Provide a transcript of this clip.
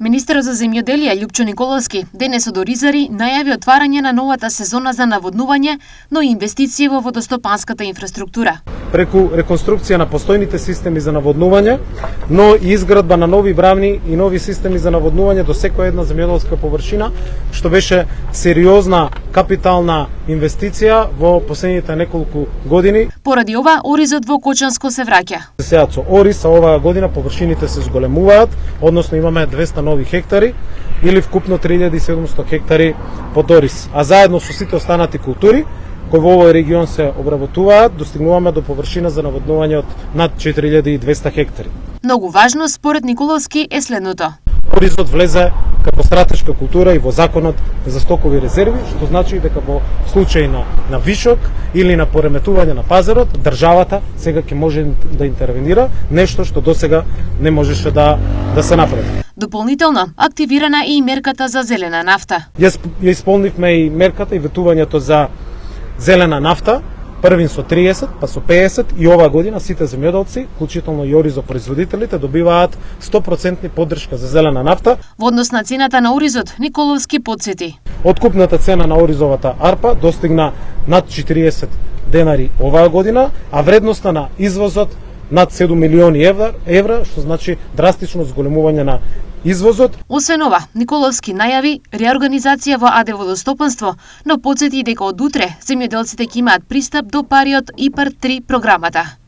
Министерот за земјоделие Љупчо Николовски денес од Оризари најави отварање на новата сезона за наводнување, но и инвестиции во водостопанската инфраструктура. Преку реконструкција на постојните системи за наводнување, но и изградба на нови бравни и нови системи за наводнување до секоја една земјоделска површина, што беше сериозна капитална инвестиција во последните неколку години. Поради ова, оризот во Кочанско се враќа. Сега со ориз оваа година површините се зголемуваат, односно имаме 200 нови хектари или вкупно 3700 хектари под ориз. А заедно со сите останати култури кои во овој регион се обработуваат, достигнуваме до површина за наводнување од над 4200 хектари. Многу важно според Николовски е следното. Оризот влезе како стратешка култура и во законот за стокови резерви, што значи дека во случај на вишок или на пореметување на пазарот, државата сега ќе може да интервенира, нешто што досега не можеше да се направи. Дополнително, активирана е и мерката за зелена нафта. Ја исполнивме и мерката и ветувањето за зелена нафта, првин со 30, па со 50 и оваа година сите земјоделци, вклучително и оризопроизводителите, добиваат 100% поддршка за зелена нафта. Во однос на цената на оризот, Николовски потсети. Откупната цена на оризовата арпа достигна над 40 денари оваа година, а вредноста на извозот над 7 милиони евра, што значи драстично зголемување на извозот. Освен ова, Николовски најави реорганизација во АД водостопанство, но потсети дека од утре земјоделците ќе имаат пристап до пари од ИПАР 3 програмата.